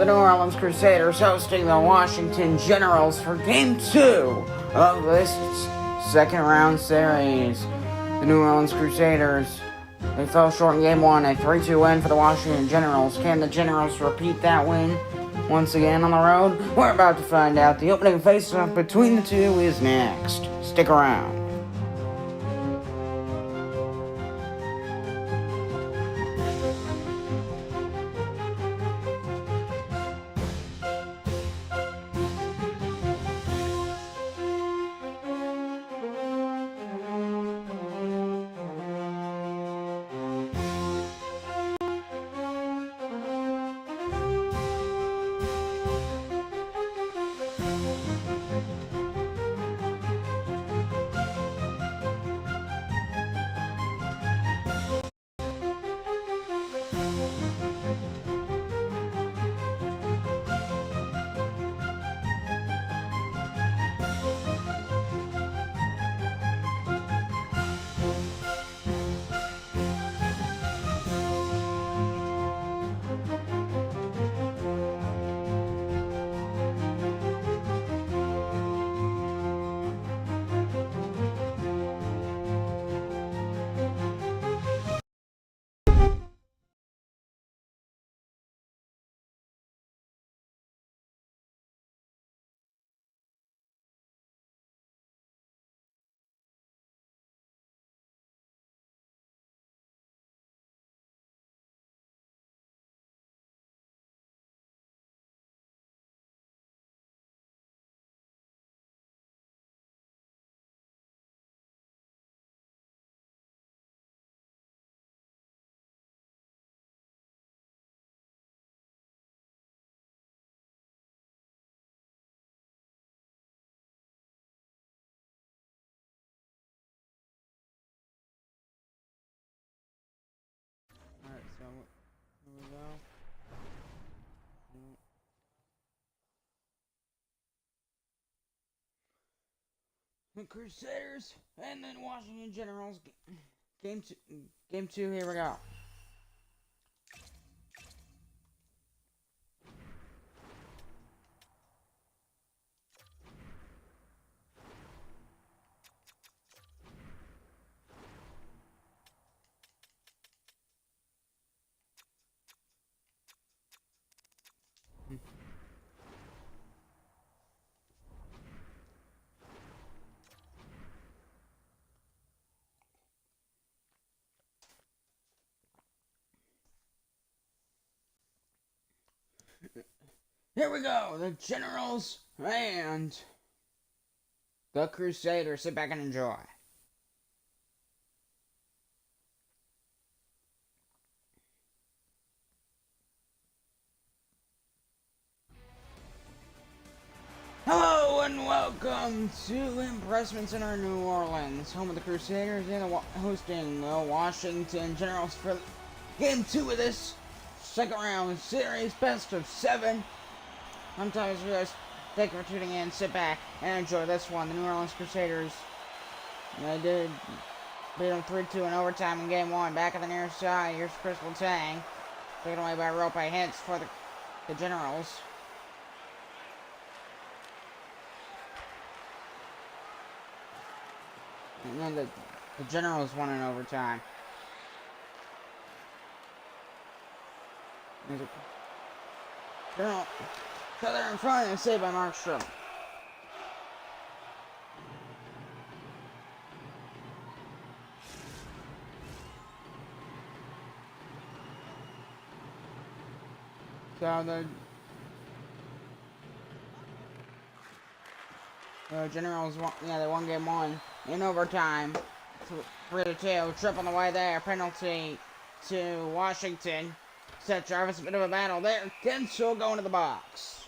the New Orleans Crusaders hosting the Washington Generals for Game 2 of this second round series. The New Orleans Crusaders, they fell short in Game 1, a 3-2 win for the Washington Generals. Can the Generals repeat that win once again on the road? We're about to find out. The opening face-off between the two is next. Stick around. Alright, so here we go. The Crusaders and then Washington Generals. Game two. Here we go. Here we go, the Generals and the Crusaders. Sit back and enjoy. Hello and welcome to Impressment Center, New Orleans, home of the Crusaders and hosting the Washington Generals for Game 2 of this second round series, best of 7. I'm Thomas Rios. Thank you for tuning in. Sit back and enjoy this one. The New Orleans Crusaders, they did beat them 3-2 in overtime in Game 1. Back on the near side, here's Crystal Tang, taken away by Rope Hintz for the Generals. And then the Generals won in overtime. So they're in front and saved by Mark Strom. So the Generals won, they won Game 1 in overtime. 3-2, trip on the way there, penalty to Washington. Seth Jarvis, a bit of a battle there. Gensel going to the box.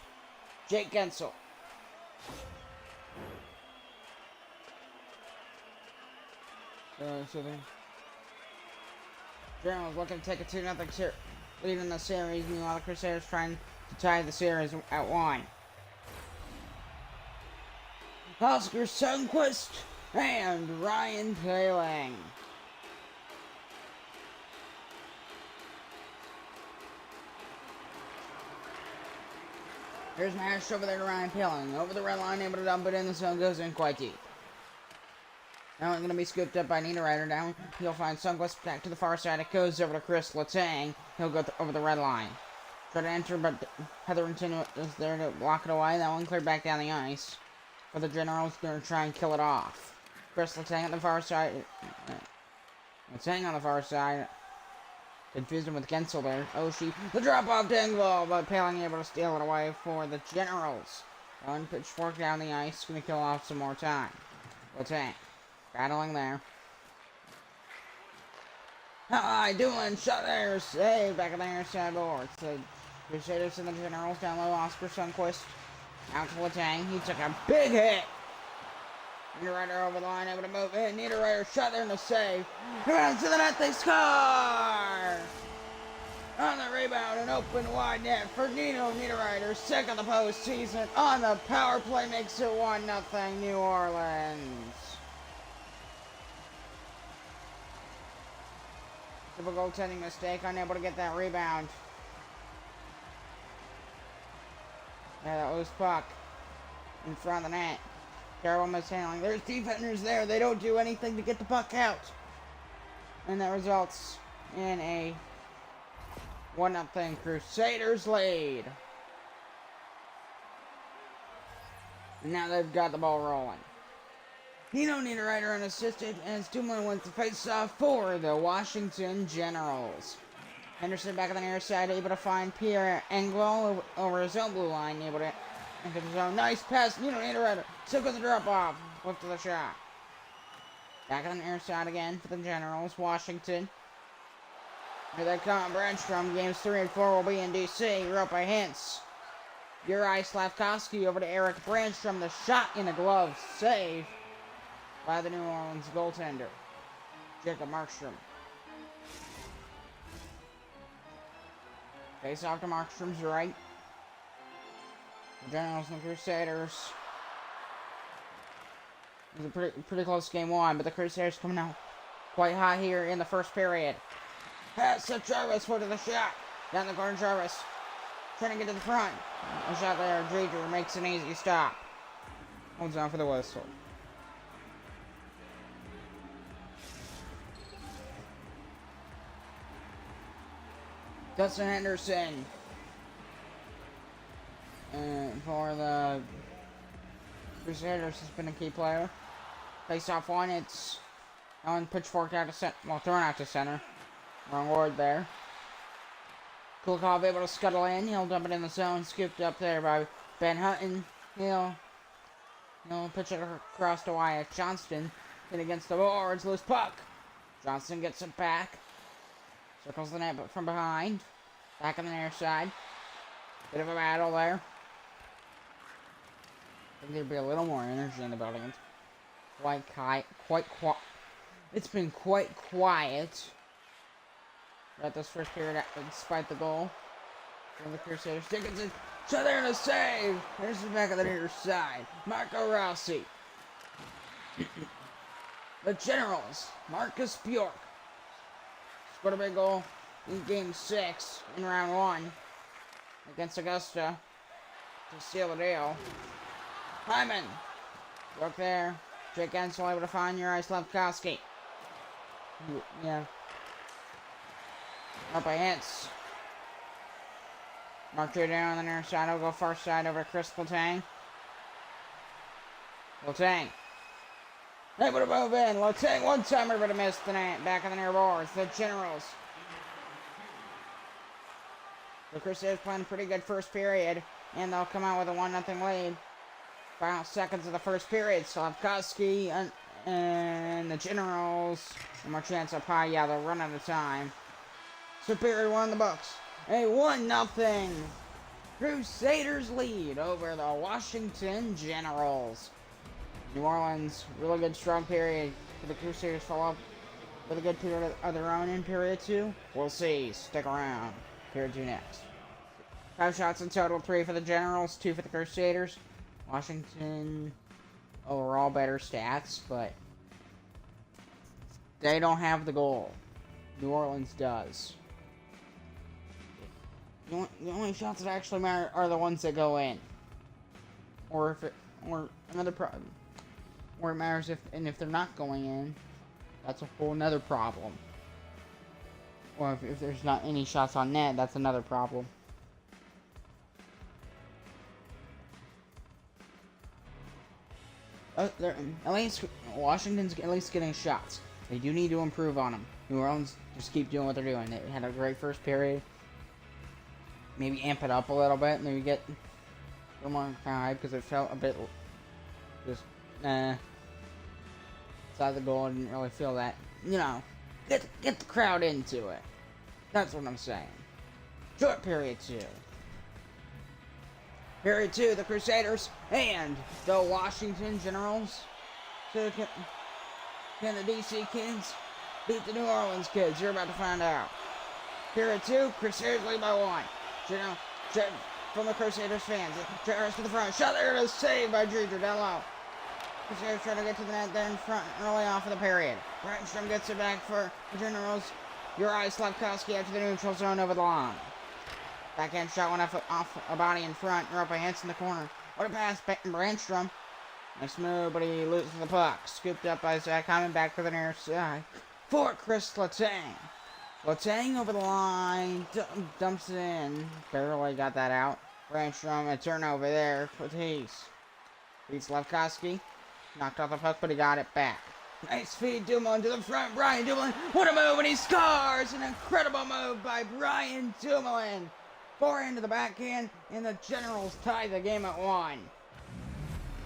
Jake Gensel. So the Generals looking to take a 2-0 lead in the series. Meanwhile, the Crusaders trying to tie the series at 1. Oscar Sundquist and Ryan Paling. There's Nash over there to Ryan peeling. Over the red line, able to dump it in. The zone goes in quite deep. Now it's going to be scooped up by Nita Ryder down. He'll find Sunquist back to the far side. It goes over to Chris Letang. He'll go over the red line. Try to enter, but Hetherington is there to block it away. That one cleared back down the ice. But the General's going to try and kill it off. Chris Letang on the far side. Letang on the far side. Confused him with Gensel there. The drop off Dingwall, but Paling able to steal it away for the Generals. One pitchfork down the ice. Going to kill off some more time. Letang. Battling there. Hi, doing shot there, save back in the air side board. So Crusaders and the Generals down low. Oscar Sunquist out to Letang. He took a big hit. Nita Ryder over the line, able to move in. Nita Ryder shot there and a save. Around to the net, they score! On the rebound, an open wide net for Nita Ryder. Second of the postseason on the power play, makes it 1-0 New Orleans. Typical goaltending mistake, unable to get that rebound. Yeah, that was puck in front of the net. Terrible mishandling. There's defenders there. They don't do anything to get the puck out. And that results in a 1-0 Crusaders lead. Now they've got the ball rolling. Nita Ryder unassisted as Dumoulin wins the face-off for the Washington Generals. Henderson back on the near side, able to find Pierre Engvall over his own blue line, able to enter the zone. Nice pass, Nita Ryder. Still got the drop-off. Lift to the shot. Back on the near side again for the Generals. Washington. Here they come. Brandstrom. Games 3 and 4 will be in D.C. You're up by Hintz. Uri Slavkovsky over to Eric Brandstrom. The shot in the glove. Save by the New Orleans goaltender, Jacob Markstrom. Face off to Markstrom's right. The Generals and the Crusaders. It was a pretty close game one, but the Crusaders coming out quite hot here in the first period. Pass to Jarvis for the shot. Down the corner, Jarvis. Trying to get to the front. A shot there, Dreger makes an easy stop. Holds on for the whistle. Dustin Henderson for the Crusaders has been a key player. Face off one, it's on pitchfork out to center. Well, thrown out to center. Wrong word there. Kulikov able to scuttle in. He'll dump it in the zone. Scooped up there by Ben Hutton. He'll pitch it across to Wyatt Johnston. Hit against the boards. Loose puck. Johnston gets it back. Circles the net, but from behind. Back on the near side. Bit of a battle there. I think there'd be a little more energy in the building. It's been quite quiet throughout this first period, despite the goal from the Crusaders. Dickinson, shot there and a save. Here's the back on the near side. Marco Rossi. The Generals, Marcus Bjork. Scored a big goal in Game 6 in Round 1 against Augusta to seal the deal. Hyman. Look there. Jake Ensel able to find Uri Slavkovsky. Yeah. Up by Hintz. Mark 2 down on the near side. I'll go far side over to Chris Letang. Letang. Able to move in. Letang one-timer, but missed the net. Back on the near boards. The Generals. The Crusaders playing a pretty good first period, and they'll come out with a 1-0 lead. Final seconds of the first period. Slavkovsky and the Generals. One more chance up high. Yeah, they'll run out of time. So period 1 in the books. A 1-0 Crusaders lead over the Washington Generals. New Orleans, really good strong period for the Crusaders. Follow up with a good period of their own in period 2. We'll see. Stick around. Period 2 next. 5 shots in total, 3 for the Generals, 2 for the Crusaders. Washington overall better stats, but they don't have the goal. New Orleans does. The only shots that actually matter are the ones that go in. or if it, or another problem, or it matters if they're not going in, that's a whole nother problem. Or if there's not any shots on net, that's another problem. At least Washington's at least getting shots. They do need to improve on them. New Orleans just keep doing what they're doing. They had a great first period. Maybe amp it up a little bit. Maybe get a little more hype because it felt a bit just inside the goal. I didn't really feel that. You know, get the crowd into it. That's what I'm saying. Short period 2. Period 2, the Crusaders and the Washington Generals. So can the DC kids beat the New Orleans kids? You're about to find out. Period 2, Crusaders lead by 1. From the Crusaders fans. Jarvis to the front. Shot there, it is saved by Dreger down low. Crusaders trying to get to the net there in front early off of the period. Brandstrom gets it back for the Generals. Uri Slavkovsky after the neutral zone over the line. Backhand shot went off a body in front. Europa hits in the corner. What a pass, Brandstrom. Nice move, but he loses the puck. Scooped up by Zach Hyman back to the near side. For Chris Letang. Letang over the line. Dumps it in. Barely got that out. Brandstrom, a turnover there. Tatis. Beats Slavkovsky. Knocked off the puck, but he got it back. Nice feed, Dumoulin to the front. Brian Dumoulin. What a move, and he scores! An incredible move by Brian Dumoulin. Forehand to the backhand, and the Generals tie the game at 1.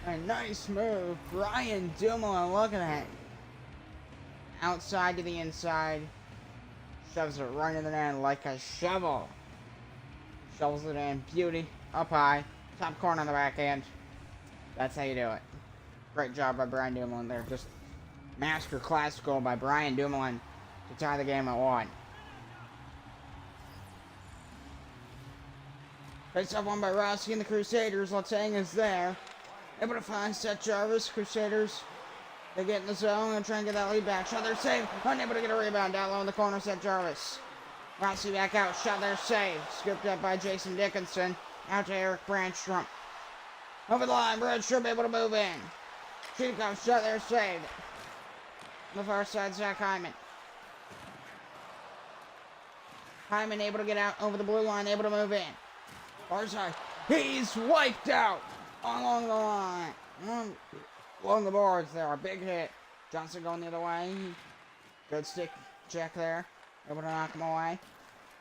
A nice move. Brian Dumoulin, look at that. Outside to the inside. Shoves it right in the net like a shovel. Shovels it in. Beauty. Up high. Top corner on the backhand. That's how you do it. Great job by Brian Dumoulin there. Just master class goal by Brian Dumoulin to tie the game at 1. Face up one by Rossi and the Crusaders. Letang is there. Able to find Seth Jarvis. Crusaders. They get in the zone and try and get that lead back. Shot there, save. Unable to get a rebound. Down low in the corner, Seth Jarvis. Rossi back out. Shot there, save. Scooped up by Jason Dickinson. Out to Eric Brandstrom. Over the line. Brandstrom able to move in. Cheekov shot there, saved. On the far side, Zach Hyman. Hyman able to get out over the blue line. Able to move in. Far side. He's wiped out along the line. Along the boards there. A big hit. Johnson going the other way. Good stick check there. Able to knock him away.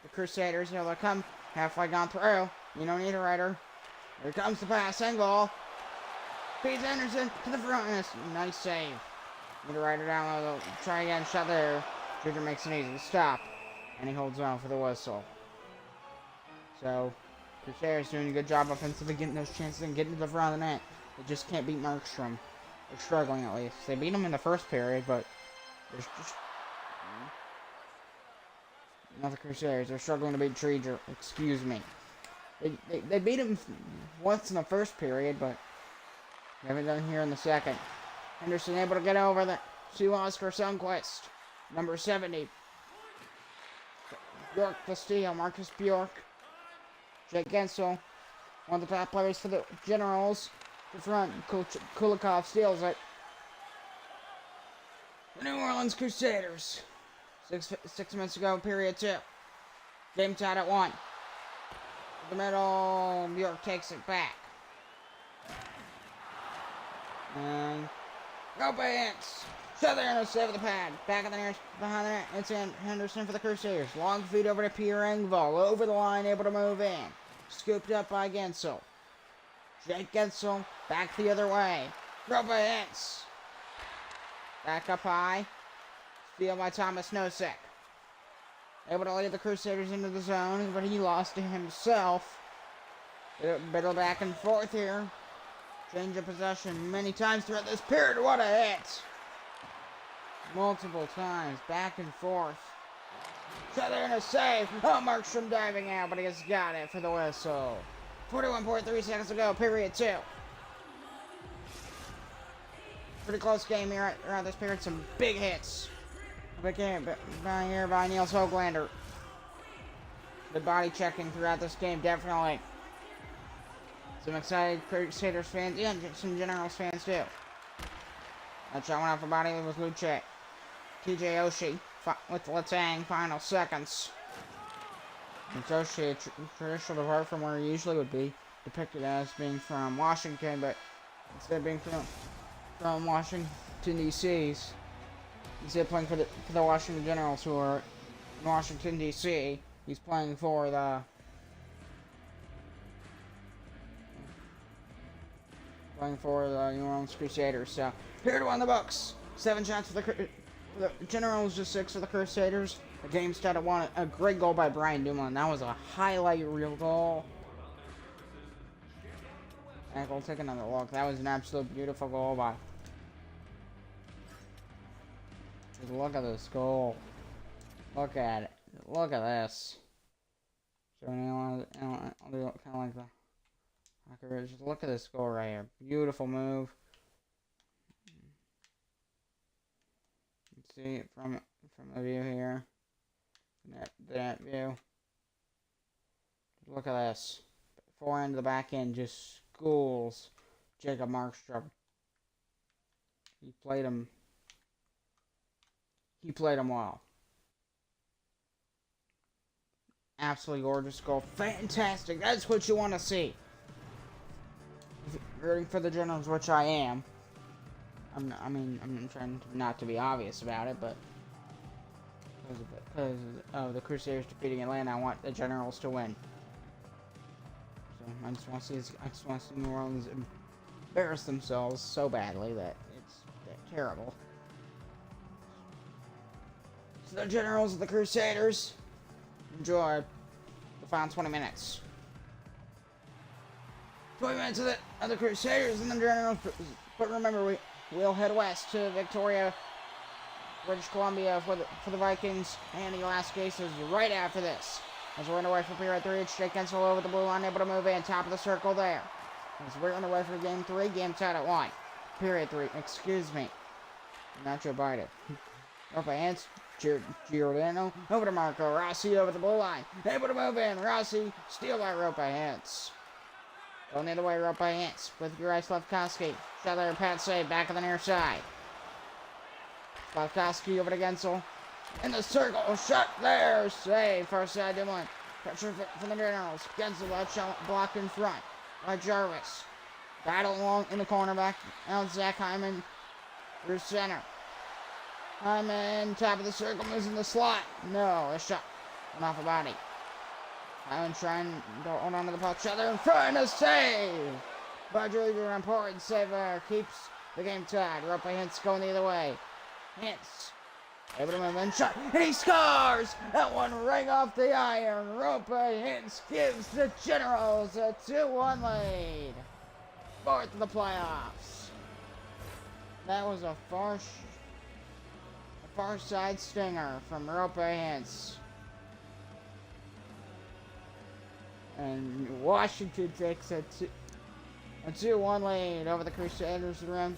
The Crusaders able to come. Halfway gone through. You don't need a rider. Here comes the pass. Engvall. Feeds Anderson to the front. Nice save. Need to ride it down low. Try again. Shot there. Dreger makes it easy to stop. And he holds on for the whistle. So, Crusaders doing a good job offensively, getting those chances and getting to the front of the net. They just can't beat Markstrom. They're struggling at least. They beat him in the first period, but there's just not the Crusaders. They're struggling to beat Dreger. Excuse me. They beat him once in the first period, but they haven't done here in the second. Henderson able to get over the to Oscar Sundquist. Number 70. Bjork the steal. Marcus Bjork. Jake Gensel. One of the top players for the Generals. The front. Kulikov steals it. The New Orleans Crusaders. Six minutes ago, period 2. Game tied at 1. The middle. Bjork takes it back. And go Bance. Shot there and a save of the pad. Back in the nearest behind the net. It's in Henderson for the Crusaders. Long feed over to Pierre Engvall. Over the line, able to move in. Scooped up by Gensel. Jake Gensel back the other way. Go Bance. Back up high. Steal by Thomas Nosek. Able to lead the Crusaders into the zone, but he lost to himself. Bit of back and forth here. Change of possession many times throughout this period. What a hit! Multiple times, back and forth. Shot there and a save. Oh, Markstrom diving out, but he has got it for the whistle. 41.3 seconds to go, period 2. Pretty close game here around this period. Some big hits. Big hit here by Niels Hoglander. The body checking throughout this game, definitely. Some excited Crusaders fans, yeah, some Generals fans too. That shot went off the body with Luce. TJ Oshie with Letang, final seconds. It's Oshie, a traditional depart from where he usually would be, depicted as being from Washington, but instead of being from Washington, D.C., instead of playing for the Washington Generals, who are in Washington, D.C., he's playing for the New Orleans Crusaders. So, period one in the books. 7 shots for the Generals, just 6 for the Crusaders. The game started one. A great goal by Brian Dumoulin. That was a highlight reel goal. And we'll take another look. That was an absolute beautiful goal by. Just look at this goal. Look at it. Look at this. So I'll do it kind of like that. Just look at this goal right here. Beautiful move. You can see it from the view here. The net view. Look at this. Forehand to the back end just schools Jacob Markstrom. He played him well. Absolutely gorgeous goal. Fantastic. That's what you want to see. If you're rooting for the Generals, which I am. I'm trying not to be obvious about it, but because of the Crusaders defeating Atlanta, I want the Generals to win. So I just want to see New Orleans embarrass themselves so badly that they're terrible. So the Generals of the Crusaders enjoy the final 20 minutes. 20 minutes of the Crusaders and the Generals, but remember, we'll head west to Victoria, British Columbia for the Vikings, and the last case is right after this. As we're underway for period 3, it's Jake Gensel over the blue line, able to move in, top of the circle there. As we're underway for game 3, game tied at 1. Period 3, excuse me. Not Joe Biden. Up hands, Giordano, over to Marco Rossi over the blue line, able to move in, Rossi, steal by rope by Hintz. Going the other way, rope by Hintz, with Juraj Slavkovsky. Shot there, pat save, back on the near side. Slavkovsky over to Gensel. In the circle, shot there, save, far side Dumoulin. Pressure from the Generals. Gensel, that shot blocked in front by Jarvis. Battle along in the cornerback. Now Zach Hyman through center. Hyman, top of the circle, moves in the slot. No, a shot went off a body. Hyman trying to hold on to the puck. Shot there in front, a save by Julie. An important save there. Keeps the game tied. Rope by Hintz going the other way. Hintz able to move in, shot, and he scores! That one right off the iron. Rope by Hintz gives the Generals a 2-1 lead. Fourth of the playoffs. That was a far side stinger from Rope by Hintz. And Washington takes a 2-1 lead over the Crusaders here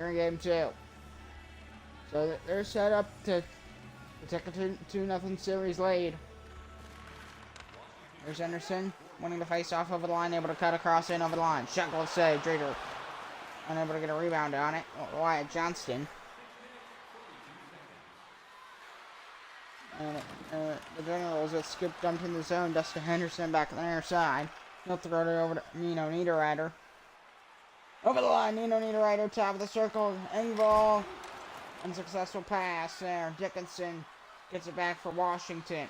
in game 2. So they're set up to take a 2-0 series lead. There's Anderson winning the face-off over the line, able to cut across in over the line. Shot goal save, Drader unable to get a rebound on it. Wyatt Johnston. And the Generals that skipped dumped in the zone. Dustin Henderson back on the near side. He'll throw it over to Nino Niederreiter. Over the line, Nino Niederreiter, top of the circle. Engvall. Unsuccessful pass there. Dickinson gets it back for Washington.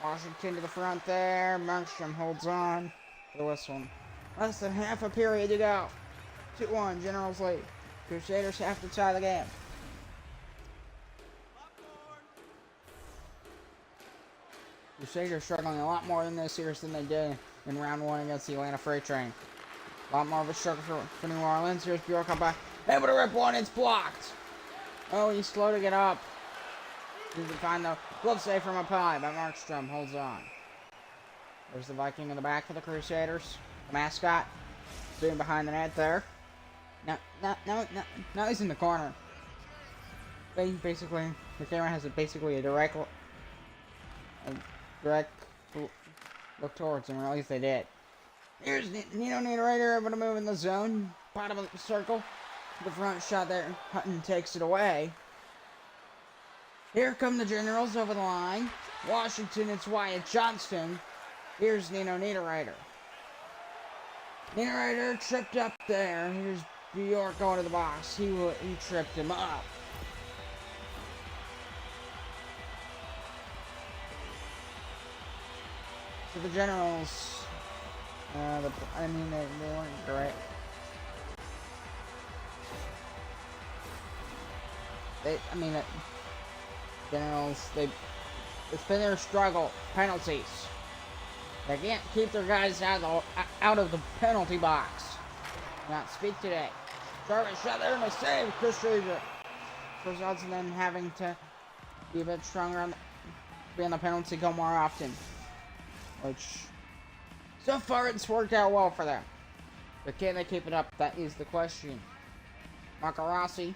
Washington to the front there. Markstrom holds on for the whistle. Less than half a period to go. 2-1, Generals lead. Crusaders have to tie the game. Crusaders struggling a lot more in this series than they did in round 1 against the Atlanta Freight Train. A lot more of a struggle for New Orleans. Here's Bjork up by. Able to rip one, it's blocked. Oh, he's slow to get up. Doesn't find the glove save from up high, but Markstrom holds on. There's the Viking in the back for the Crusaders. The mascot sitting behind the net there. Now he's in the corner. Basically, the camera has basically a direct look towards him, or at least they did. Here's Nino Niederreiter able to move in the zone. Bottom of the circle. The front shot there. Hutton takes it away. Here come the Generals over the line. Washington, it's Wyatt Johnston. Here's Nino Niederreiter. Niederreiter tripped up there. Here's Bjork going to the box. He tripped him up. So the Generals, they weren't great. Generals, it's been their struggle. Penalties. They can't keep their guys out of the penalty box. Not speak today. Jarvis shot there and a save. Chris Rager results in them having to be a bit stronger on be on the penalty kill more often. Which, so far, it's worked out well for them. But can they keep it up? That is the question. Marco Rossi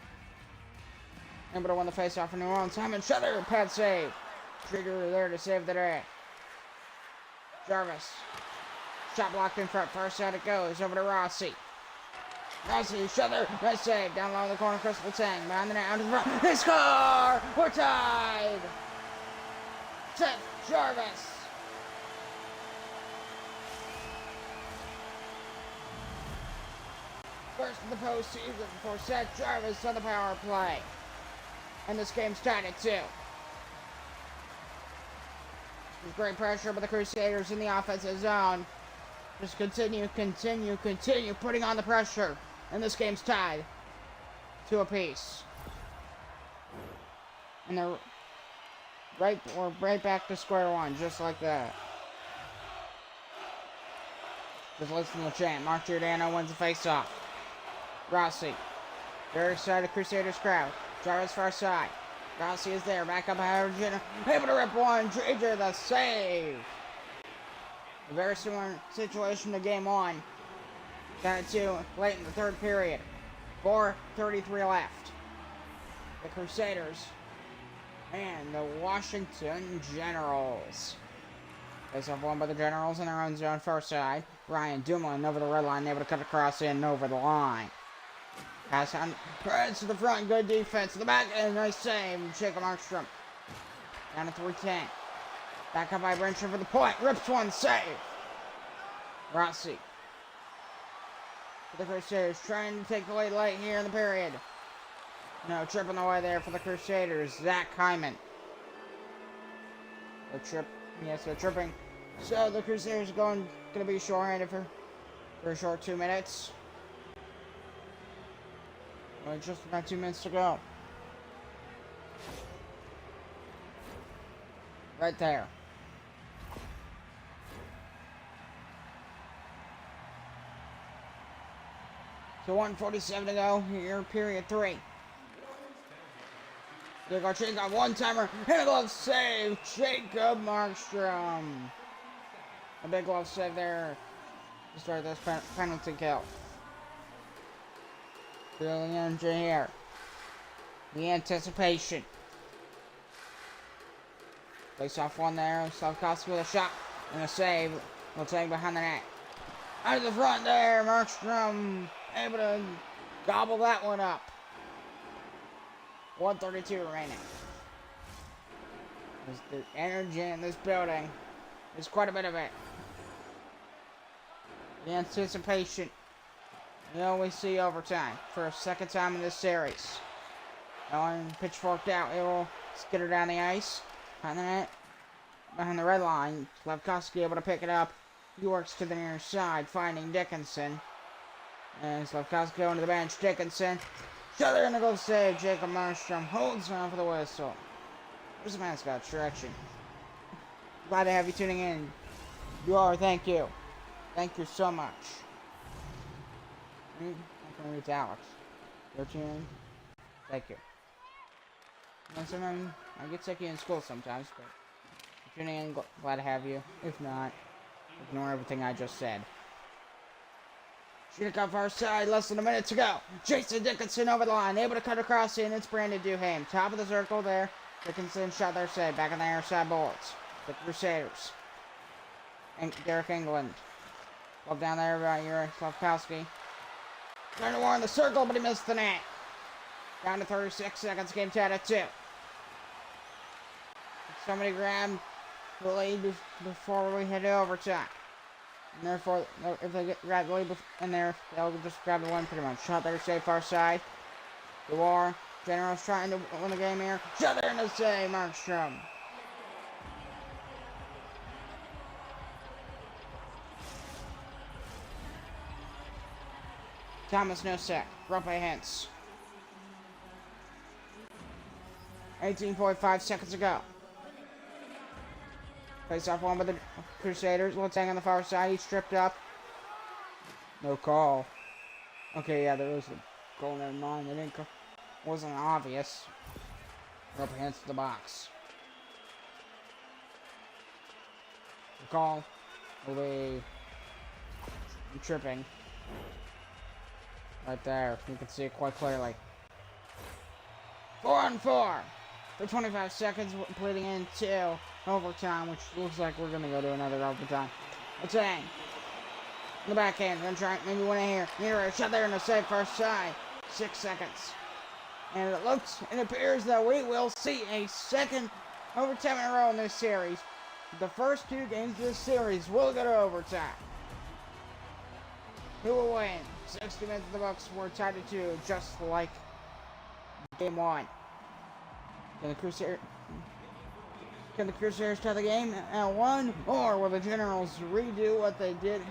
able to win the face-off for New Orleans. Simon Shutter, pad save. Trigger there to save the day. Jarvis. Shot blocked in front. Far side it goes. Over to Rossi. Rossi, Shutter, nice save. Down low in the corner, Crystal Tang. Behind the net, out to the front. They score! We're tied! Seth Jarvis. First in the postseason for Seth Jarvis on the power play. And this game's tied at 2. There's great pressure by the Crusaders in the offensive zone. Just continue putting on the pressure. And this game's tied 2 apiece. And we're right back to square one, just like that. Just listen to the chant. Mark Giordano wins the face-off. Rossi. Very side of Crusaders crowd. Jarvis far side. Rossi is there. Back up behind Virginia. Able to rip one. Trager the save. A very similar situation to game 1. Down at 2 late in the third period. 4:33 left. The Crusaders and the Washington Generals. Face off won by the Generals in their own zone far side. Ryan Dumlin over the red line, able to cut across in over the line. Pass on, Preds to the front, good defense to the back, and nice save. Jacob Markstrom down to 3:10. Back up by Brencher for the point, rips one, save. Rossi. For the Crusaders, trying to take the lead late here in the period. No, trip on the way there for the Crusaders. Zach Hyman. They're tripping. So the Crusaders are going to be short-handed for a short 2 minutes. Well, just about 2 minutes to go. Right there. So 1:47 to go here, period 3. Jacob one-timer, and a glove save, Jacob Markstrom. A big glove save there to start this penalty kill. Feeling the energy here. The anticipation. Face off one there, Slavkovsky with a shot and a save. We'll take behind the net. Out of the front there, Markstrom able to gobble that one up. 1:32 remaining. There's the energy in this building. There's quite a bit of it. The anticipation. You always see overtime for a second time in this series. Going pitchforked out, it will skitter down the ice. Behind the net, behind the red line. Slavkovsky able to pick it up. He works to the near side, finding Dickinson. And Slavkovsky going to the bench. Dickinson. Shuttle in a goal save. Jacob Markstrom holds on for the whistle. Where's the mascot? Direction. Glad to have you tuning in. You are. Thank you. Thank you so much. I'm going to read to Alex. You're tuning in. Thank you. And sometimes I get sick in school sometimes, but if you're tuning in, glad to have you. If not, ignore everything I just said. Shooting off our side, less than a minute to go. Jason Dickinson over the line, able to cut across in. It's Brandon Duhame. Top of the circle there. Dickinson shot their save. Back on the air side boards. The Crusaders. Derek England. Well, down there by your Slavkowski. Trying to warn the circle, but he missed the net. Down to 36 seconds, game tied at 2. Somebody grabbed the lead before we head to overtime. And therefore, if they grab the lead in there, they'll just grab the win pretty much. Shot there, save far side. The war. General's trying to win the game here. Shot there in the save, Markstrom. Thomas Nosek. Brought by Hintz. 18.5 seconds ago. Face off one by the Crusaders. Letang on the far side. He's stripped up. No call. Okay, yeah, there was a goal in mind. It didn't call. Wasn't obvious. Up against the box. The call will be tripping. Right there. You can see it quite clearly. 4-on-4 for 25 seconds, bleeding into overtime, which looks like we're gonna go to another overtime. Letang. In the backhand, gonna try maybe win it here. Mira shot there in the save first side. 6 seconds. And it appears that we will see a second overtime in a row in this series. The first 2 games of this series will go to overtime. Who will win? 60 minutes of the Bucks were tied to 2, just like game 1. Can the Crusaders tie the game at 1, or will the Generals redo what they did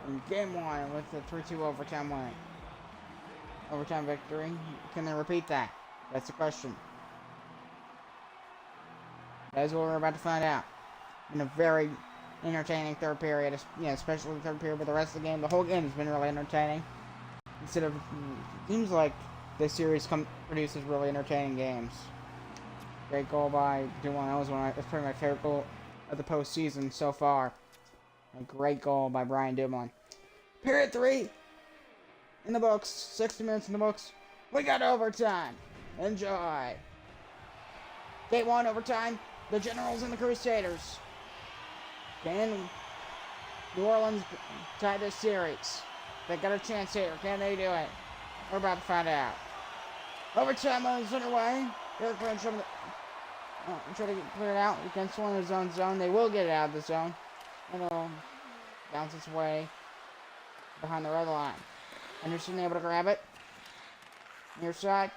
in game 1 with the 3-2 overtime win? Overtime victory? Can they repeat that? That's the question. That's what we're about to find out. In a very entertaining third period, especially the third period, but the rest of the game, the whole game has been really entertaining. Instead of, seems like this series produces really entertaining games. Great goal by Duane. That's probably my favorite goal of the postseason so far. A great goal by Brian Dumoulin. Period 3 in the books. 60 minutes in the books. We got overtime. Enjoy. Game 1 overtime. The Generals and the Crusaders. Can New Orleans tie this series? They got a chance here. Can they do it? We're about to find out. Overtime is underway. Derek Grant trying to clear it out against one of his own zone. They will get it out of the zone. It'll bounce its way behind the red line. Anderson able to grab it. Near side.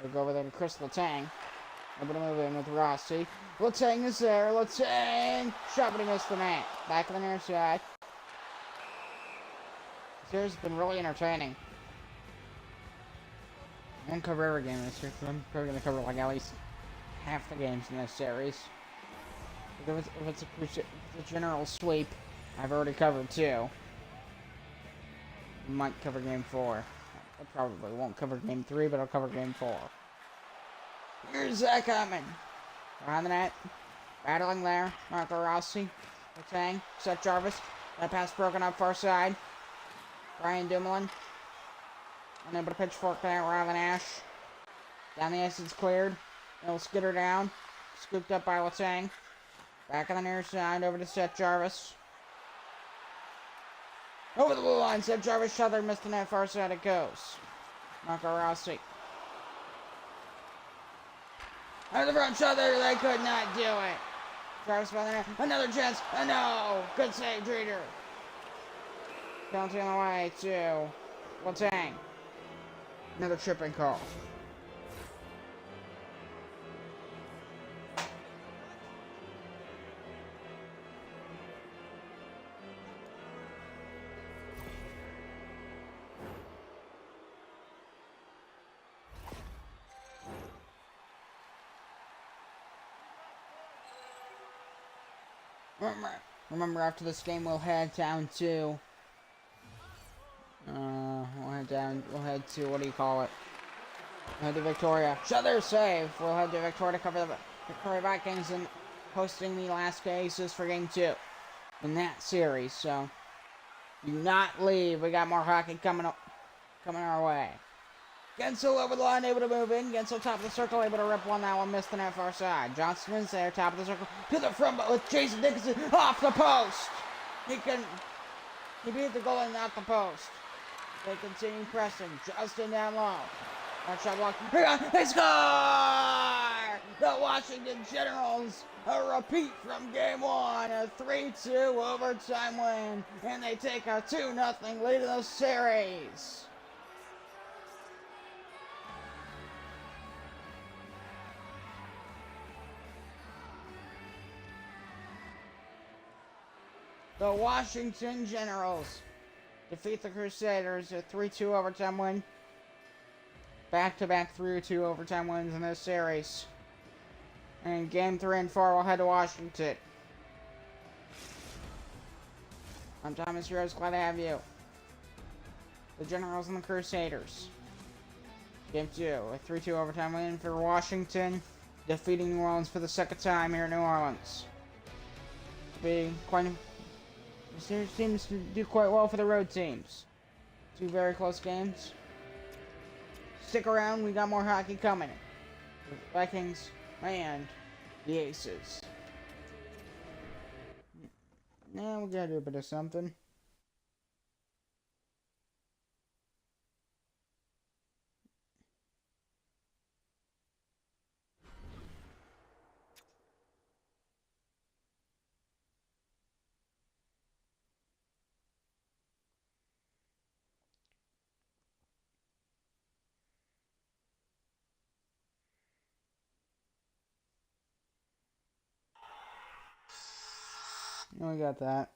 We'll go over there to Chris Letang. Able to move in with Rossi. Letang is there. Letang! Shot, but he missed the net. Back on the near side. This series has been really entertaining. I won't cover every game in this series. I'm probably going to cover like at least half the games in this series. If it's a general sweep, I've already covered 2. Might cover game 4. I probably won't cover game 3, but I'll cover game 4. Here's Zach Huttman. Behind the net. Battling there. Marco Rossi. Letang. Seth Jarvis. That pass broken up far side. Brian Dumoulin. Unable to pitchfork there. Rylan Ash. Down the ice, it's cleared. It'll skitter down. Scooped up by Letang. Back on the near side. Over to Seth Jarvis. Over the blue line. Seth Jarvis shot there. Missed the net. Far side it goes. Marco Rossi. Out of the front shot there. They could not do it. Jarvis by the net. Another chance. Oh, no. Good save, Dreeder. Penalty on the way to Letang. Another tripping call. Remember, after this game, we'll head down to. We'll head to, what do you call it? We'll head to Victoria. Shut their save. We'll head to Victoria to cover the Victoria Vikings and hosting the last cases for game 2 in that series. So, do not leave. We got more hockey coming our way. Gensel over the line, able to move in. Gensel top of the circle, able to rip one. That one missed the net far side. Johnston is there, top of the circle, to the front, but with Jason Dickinson off the post. He beat the goal and not the post. They continue pressing, Justin down low. That shot block. They score! The Washington Generals, a repeat from game one, a 3-2 overtime win, and they take a 2-0 lead in the series. The Washington Generals defeat the Crusaders, a 3-2 overtime win. Back-to-back 3-2 overtime wins in this series. And game 3 and 4 will head to Washington. I'm Thomas Rose, glad to have you. The Generals and the Crusaders. Game 2, a 3-2 overtime win for Washington, defeating New Orleans for the second time here in New Orleans. This series seems to do quite well for the road teams. 2 very close games. Stick around, we got more hockey coming. The Vikings and the Aces. Now we gotta do a bit of something. We got that.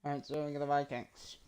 Alright, so we got the Vikings.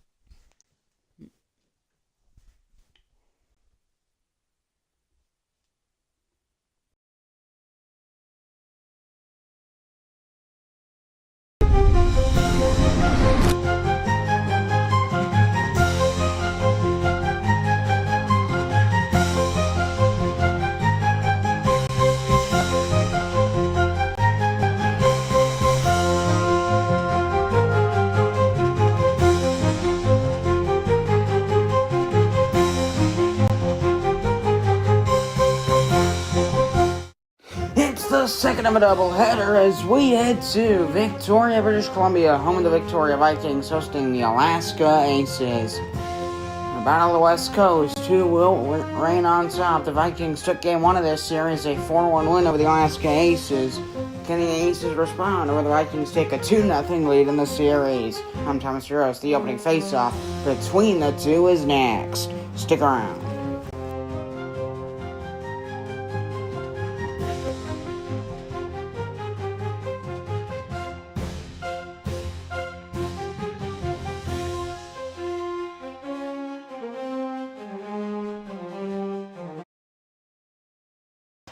The second of a doubleheader as we head to Victoria, British Columbia, home of the Victoria Vikings, hosting the Alaska Aces. The Battle of the West Coast, who will reign on top? The Vikings took game 1 of this series, a 4-1 win over the Alaska Aces. Can the Aces respond, or will the Vikings take a 2-0 lead in the series? I'm Thomas Rose. The opening face-off between the two is next. Stick around.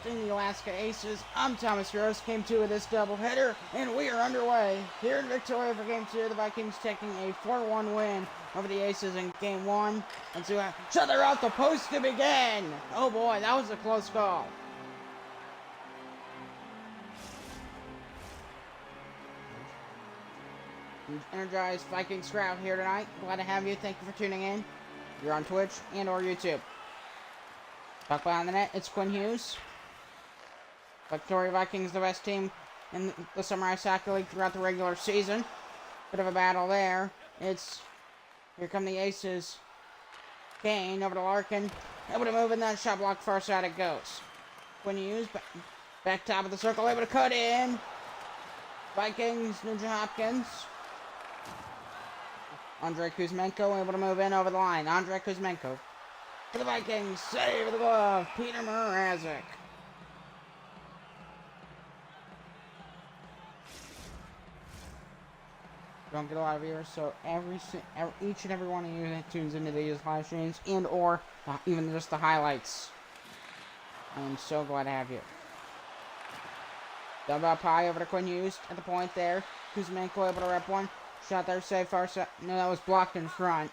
The Alaska Aces. I'm Thomas Rose. Game 2 of this doubleheader, and we are underway here in Victoria for Game 2. The Vikings taking a 4-1 win over the Aces in Game 1. And to shut their out the post to begin. Oh boy, that was a close call. Energized Vikings crowd here tonight. Glad to have you. Thank you for tuning in. You're on Twitch and or YouTube. Back behind the net, it's Quinn Hughes. Victoria Vikings, the best team in the Summer Ice Hockey League throughout the regular season. Bit of a battle there. Here come the Aces. Kane over to Larkin. Able to move in that shot block, far side it goes. Quinn Hughes, back top of the circle, able to cut in. Vikings, Ninja Hopkins. Andrei Kuzmenko able to move in over the line. Andrei Kuzmenko. For the Vikings, save of the glove, Peter Mrazek. Don't get a lot of viewers, so each and every one of you that tunes into these live streams and or even just the highlights, I'm so glad to have you. Dumb up high over to Quinn Hughes at the point there. Kuzmenko able to rep one. Shot there, save far side. No, that was blocked in front.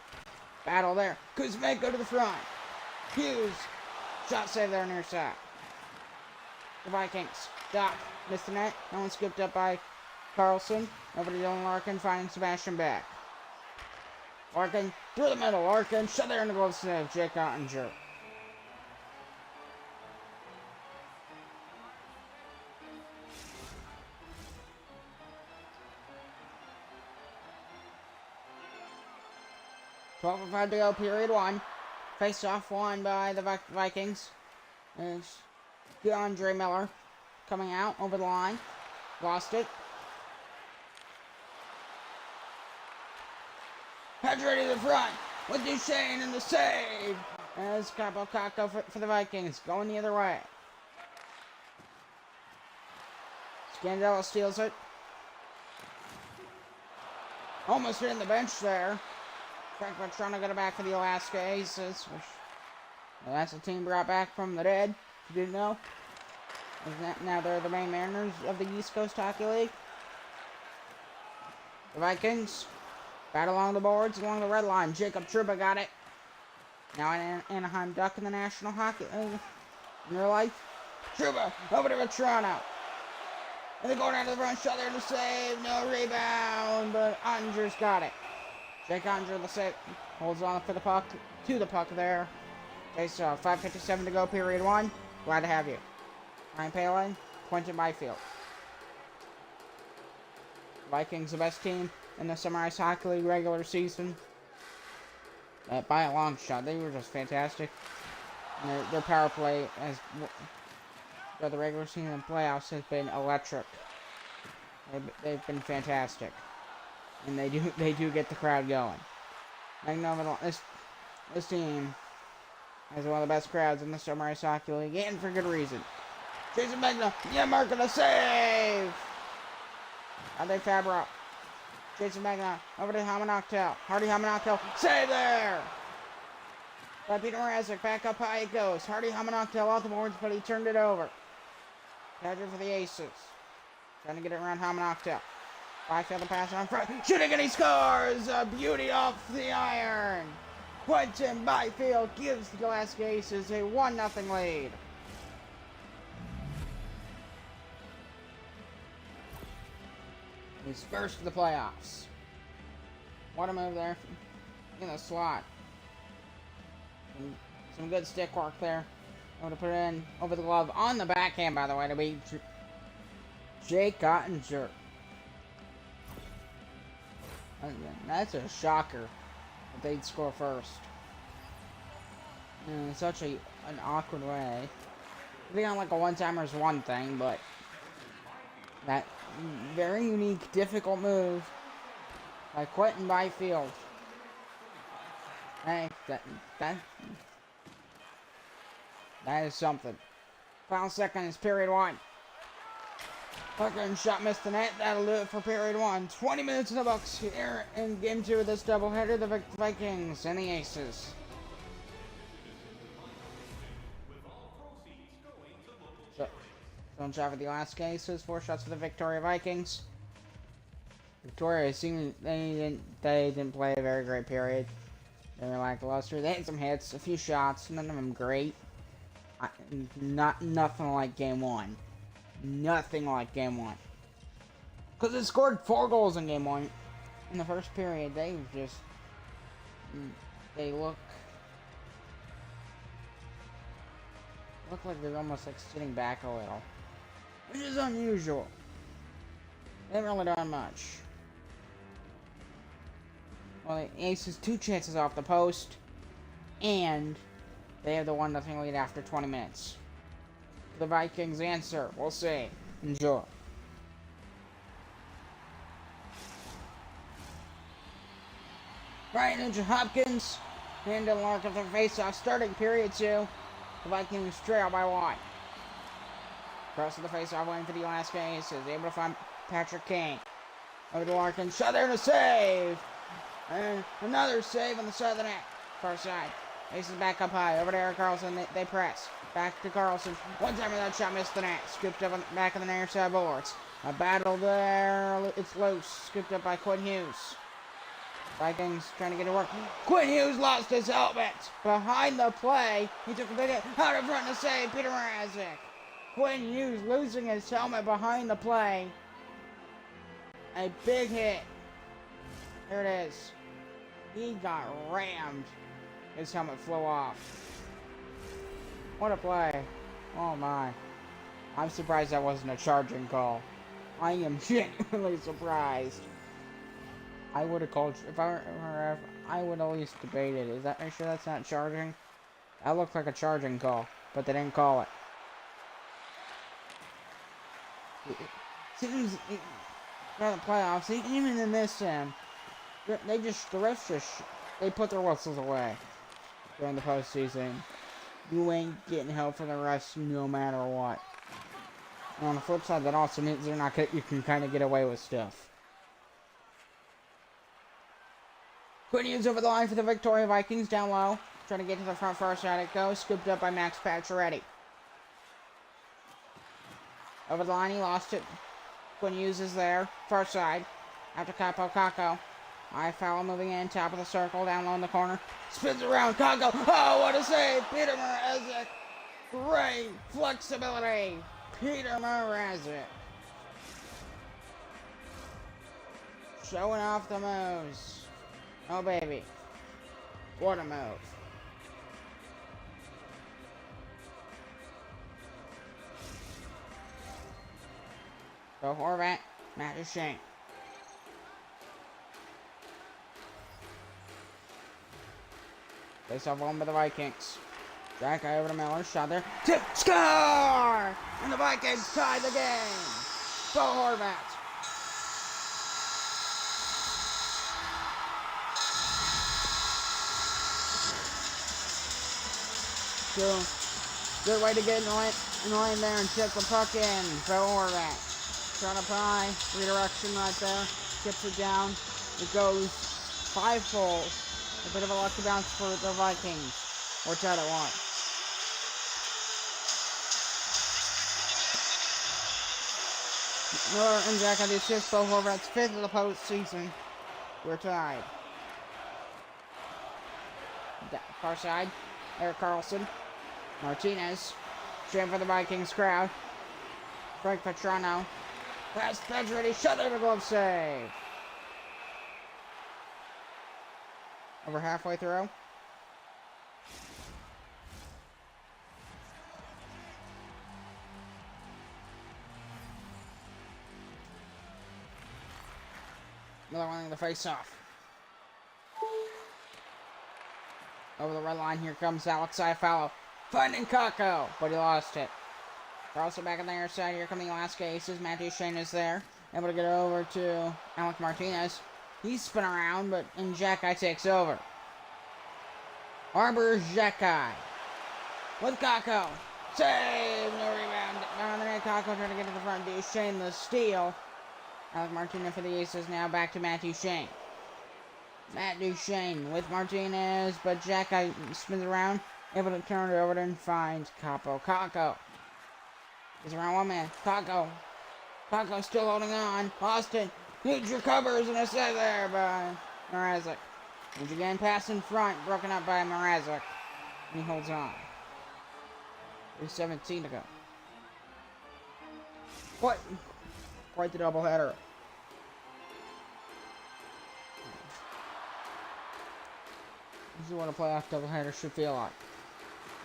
Battle there. Kuzmenko to the front. Hughes. Shot save there near side. The Vikings. Doc. Missed the net. No one scooped up by Carlson. Over to Dylan Larkin, finding Sebastian Beck. Larkin through the middle. Larkin shut there in the glove save. Jake Ottinger. .12:05 to go, period one. Face off won by the Vikings. There's DeAndre Miller coming out over the line. Lost it. Pedri to the front with Duchesne in the save. As Capo Caco for the Vikings going the other way. Scandella steals it. Almost hitting the bench there. Franklin trying to get it back for the Alaska Aces, which that's a team brought back from the dead, if you didn't know. Now they're the main Mariners of the East Coast Hockey League. The Vikings battle along the boards, along the red line. Jacob Trouba got it. Now an Anaheim Duck in the National Hockey in real life. Trouba over to Vetrano. And they go down to the front, shot there to save. No rebound, but Ottinger's got it. Jake Ottinger, the save, holds on for the puck, to the puck there. Okay, so 5:57 to go, period one. Glad to have you. Ryan Palin, Quentin Byfield. Vikings, the best team in the Summer Ice Hockey League regular season. By a long shot, they were just fantastic. And their power play, as the regular season playoffs, has been electric. They've been fantastic. And they do get the crowd going. This team has one of the best crowds in the Summer Ice Hockey League, and for good reason. Jason Magna, yeah, marking a save! Ade Fabra. Jason Magna over to Hamanoktel. Hardy Hamanoktel, save there! By Peter Mrazek, back up high it goes. Hardy Hamanoktel off the boards, but he turned it over. Catcher for the Aces. Trying to get it around Hamanoktel. Byfield the pass on front, shooting and he scores! A beauty off the iron! Quentin Byfield gives the Alaska Aces a 1-0 lead. He's first to the playoffs. What a move there in the slot. Some good stick work there. I'm going to put it in over the glove on the backhand, by the way, to beat Jake Ottinger. That's a shocker that they'd score first. In such an awkward way. Being on like a one-timer is one thing, but that very unique, difficult move by Quentin Byfield. Hey, that is something. Final second is period one. Fucking shot missed the net. That'll do it for period one. 20 minutes in the books here in game two of this doubleheader. The Vikings and the Aces. So, one shot for the Alaska Aces. 4 shots for the Victoria Vikings. Victoria seemed they didn't play a very great period. They were lackluster. They had some hits, a few shots, none of them great. Nothing like game one. Nothing like game one. Because they scored 4 goals in game one. In the first period, they look like they're almost like sitting back a little. Which is unusual. They haven't really done much. Well, the Aces 2 chances off the post. And they have the 1-0 lead after 20 minutes. The Vikings answer. We'll see. Enjoy. Ryan Ninja Hopkins and Dylan Larkin for face-off starting period 2. The Vikings trail by 1. Cross to the face-off lane for the Alaska Aces. Able to find Patrick Kane. Over to Larkin. Shot there to save. And another save on the side of the net. Far side. Aces back up high. Over to Eric Carlson. They press. Back to Carlson. One time that shot missed the net. Scooped up on the back of the near side boards. A battle there. It's loose. Scooped up by Quinn Hughes. Vikings trying to get it work. Quinn Hughes lost his helmet. Behind the play. He took a big hit. Out in front to save Peter Mrazek. Quinn Hughes losing his helmet behind the play. A big hit. There it is. He got rammed. His helmet flew off. What a play. Oh my. I'm surprised that wasn't a charging call. I am genuinely surprised. I would have called, if I were ref, I would at least debate it. Is that, are you sure that's not charging? That looked like a charging call, but they didn't call it. It seems, for the playoffs, even in this sim, the refs just, they put their whistles away during the postseason. You ain't getting help from the refs no matter what. And on the flip side, that also means they're not, you can kind of get away with stuff. Quinn over the line for the Victoria Vikings, down low. Trying to get to the front far side it goes. Scooped up by Max Pacioretty. Over the line, he lost it. Quinn is there. Far side. After Capo Caco. SIHL moving in. Top of the circle. Down low in the corner. Spins around. Caco. Oh, what a save. Peter Mrazek. Great flexibility. Peter Mrazek. Showing off the moves. Oh, baby. What a move. So Horvat, Matt Duchene. Face off one by the Vikings. Jack over to Miller, shot there. Tip, score! And the Vikings tie the game. Bo Horvat. So, good way to get in the lane there and tip the puck in. Bo Horvat. Shot up high, redirection right there, tips it down, it goes 5 goals, a bit of a lucky bounce for the Vikings, or tied at 1. Miller and Jack on the assist, Bo Horvat's 5th of the postseason, we're tied. Far side, Eric Carlson, Martinez, straight for the Vikings crowd, Frank Petrano, pass Pedretti, shut there, the glove save. Over halfway through. Miller winning the face-off. Over the red line, here comes Alex SIHL. Finding Kako, but he lost it. Also back on the air side, here come the Alaska Aces. Matt Duchene is there. Able to get over to Alec Martinez. He's spun around, but Njeki takes over. Arbor Njeki. With Kako. Save! No rebound. Down the net, Kako trying to get to the front. Duchene the steal. Alec Martinez for the Aces now. Back to Matt Duchene. Matt Duchene with Martinez, but Njeki spins around. Able to turn it over and finds Capo Caco. He's around 1 man. Kako. Kako still holding on. Austin. Huge recovers and a save there by Mrazek. Once again, pass in front. Broken up by Mrazek. And he holds on. There's 17 to go. What? Quite the doubleheader. This is what a playoff doubleheader should feel like.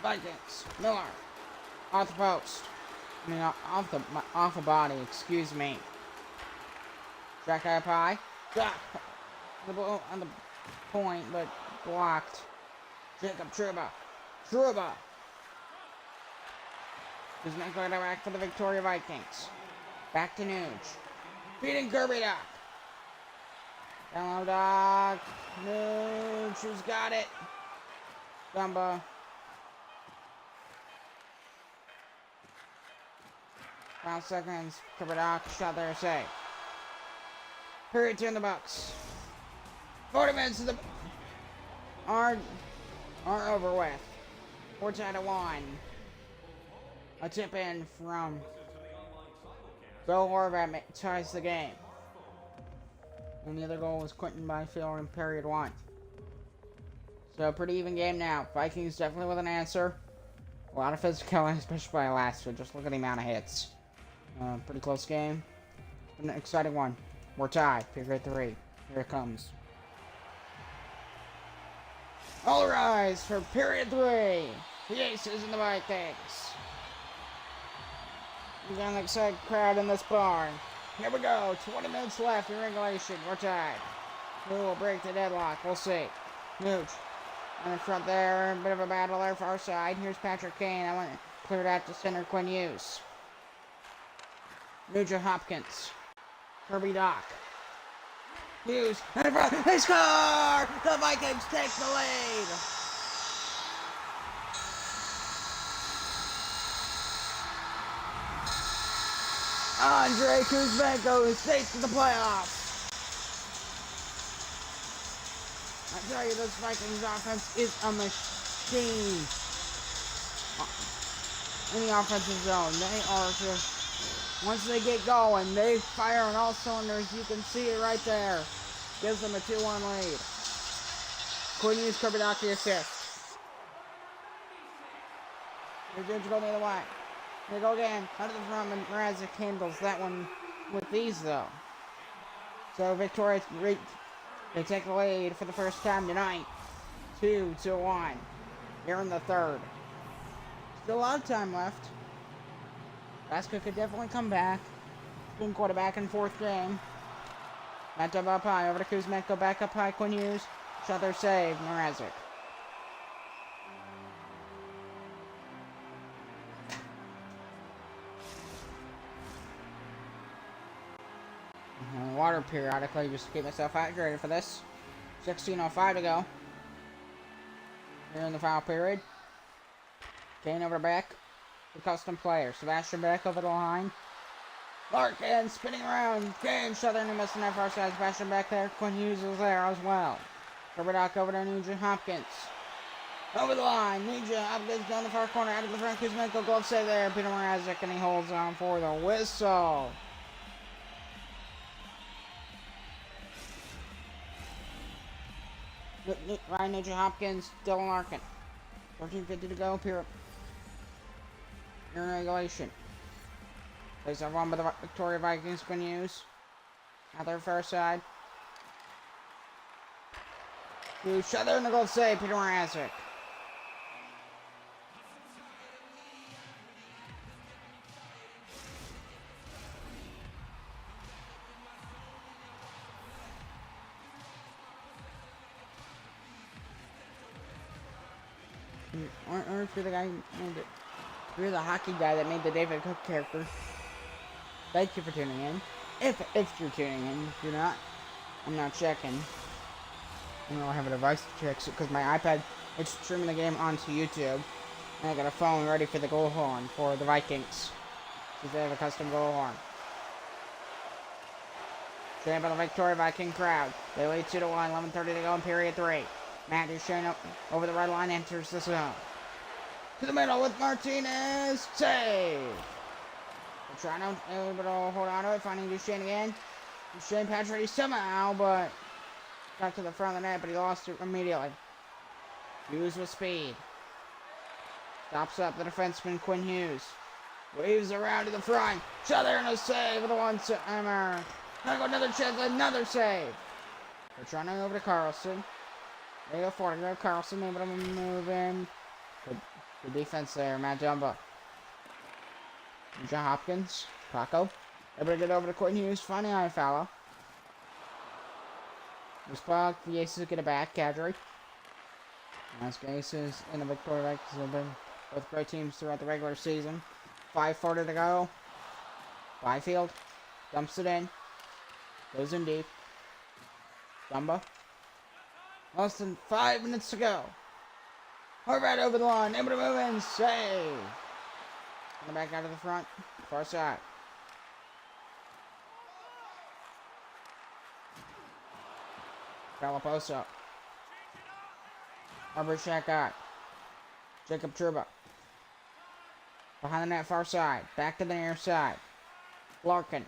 Vikings. Miller. Off the post. I mean, off the body, excuse me. Jack up high. On the point, but blocked. Jacob Trouba. Trouba. Who's not going to back for the Victoria Vikings. Back to Nuge. Beating Kirby Doc. Down low, Doc. Nuge, who's got it? Gumba. 5 seconds. Kirby Doc. Shot there, save. Period 2 in the Bucks. 40 minutes of the are over with. We're tied at 1. A tip in from Bo Horvat ties the game. And the other goal was Quentin Byfield in period 1. So pretty even game now. Vikings definitely with an answer. A lot of physicality, especially by last one. Just look at the amount of hits. Pretty close game. An exciting one. We're tied. Period 3. Here it comes. All rise for period 3. The Aces and the Vikings. We got an excited crowd in this barn. Here we go. 20 minutes left in regulation. We're tied. Who will break the deadlock? We'll see. Nooch on the front there. A bit of a battle there for our side. Here's Patrick Kane. I want it cleared out to center Quinn Hughes. Nugent Hopkins. Kirby Doc. Hughes. And in front. They score! The Vikings take the lead. Andre Kuzmenko stays to the playoffs. I tell you, this Vikings offense is a machine. In the offensive zone, they are just, once they get going, they fire on all cylinders. You can see it right there. Gives them a 2-1 lead. Couldn't use Kurbadaki assist. The Dudes go the other way. They go again, out of the front, and Mrazek handles that one with ease, though. So Victoria, they take the lead for the first time tonight. 2-1. Here in the third. Still a lot of time left. Vasco could definitely come back. It's been quite a back and forth game. Matchup up high, over to Kuzmenko, back up high, Quinn Hughes. Shot there, save, Mrazek. Water periodically, just to keep myself hydrated for this. 16:05 to go. Here in the final period. Kane over back. The custom player. Sebastian back over the line. Larkin spinning around. Kane shot there and he missed on that far side. Sebastian back there. Quinn Hughes is there as well. Doc over to Nugent Hopkins. Over the line. Nugent Hopkins down the far corner. Out of the front. Kuzmenko glove save there. Peter Mrazek, and he holds on for the whistle. Ryan Nugent Hopkins, Dylan Larkin. 14:50 to go. Here in regulation. Plays off one by the Victoria Vikings. Quinn Hughes. Out there far side. Hughes shot there in the goal save. Peter Mrazek. Or if you're the guy who made it. If you're the hockey guy that made the David Cook character. Thank you for tuning in. If you're tuning in. If you're not, I'm not checking. I don't have a device to check because my iPad is streaming the game onto YouTube. And I got a phone ready for the goal horn for the Vikings. Because they have a custom goal horn. Stand by the Victoria Viking crowd. They lead 2-1, 11:30 to go in period 3. Matt Duchesne over the red line enters the zone. To the middle with Martinez. Save. They're trying to able to hold on to it. Finding Duchesne again. Duchesne Patrick somehow, but got to the front of the net, but he lost it immediately. Hughes with speed. Stops up the defenseman Quinn Hughes. Waves around to the front. Shot there and a save with a one-timer. Another chance, another save. They're trying to go over to Carlson. They go for it. Grab Carlson, able to move in. Good defense there, Matt Jumbo. John Hopkins, Paco. Able to get over to Quinn Hughes, finding Iafallo. This puck, the Aces get it back, Kadri. Nice Aces and the Victoria Vikings have been both great teams throughout the regular season. 5:40 to go. Byfield dumps it in. Goes in deep. Jumbo. Less than 5 minutes to go. Horvat over the line. Able to move in. Save. On the back out of the front. Far side. Galaposo. Arbor Shakai. Jacob Truba. Behind the net far side. Back to the near side. Larkin.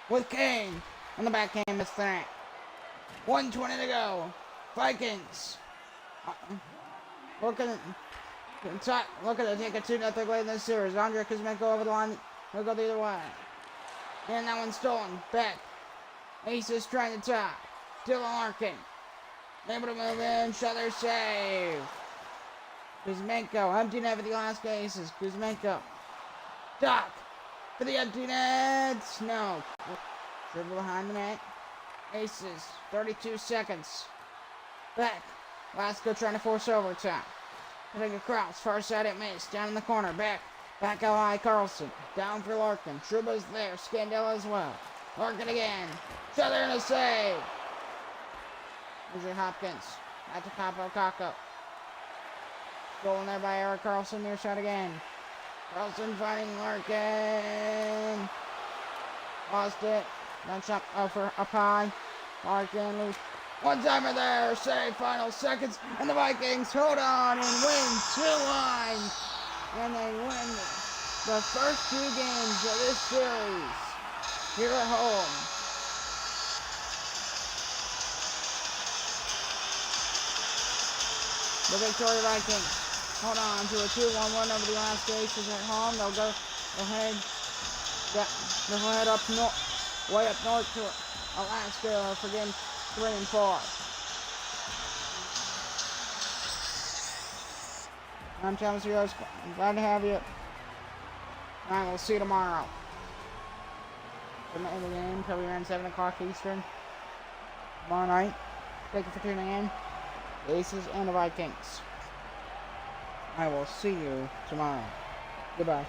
With Kane. On the backhand, missed the net. 1:20 to go. Vikings. Look at it. Take a 2-0 lead in this series. Andre Kuzmenko over the line. He'll go the other way. And that one's stolen. Back. Aces trying to tie. Dylan Larkin. Able to move in. Shutler save. Kuzmenko. Empty net for the Alaska Aces. Kuzmenko. Duck. For the empty net. No. Dribble behind the net. Aces. 32 seconds. Back. Alaska trying to force overtime. Hitting across. Far side it missed. Down in the corner. Back. Back out high. Carlson. Down for Larkin. Truba's there. Scandella as well. Larkin again. Shutler and a save. Here's Hopkins. Back to Capo Caco. Stolen there by Eric Carlson. Near shot again. Carlson finding Larkin. Lost it. Then shot over up high. Larkin loose. One timer there. Save. Final seconds. And the Vikings hold on and win 2-1. And they win the first 2 games of this series here at home. The Victoria Vikings hold on to a 2-1 win over the Alaska Aces at home. They'll head up north, way up north to Alaska for games 3 and 4. I'm Thomas Rios. I'm glad to have you. And we'll see you tomorrow. The game probably around 7 o'clock Eastern. Tomorrow night. Thank you for tuning in. The Aces and the Vikings. I will see you tomorrow. Goodbye.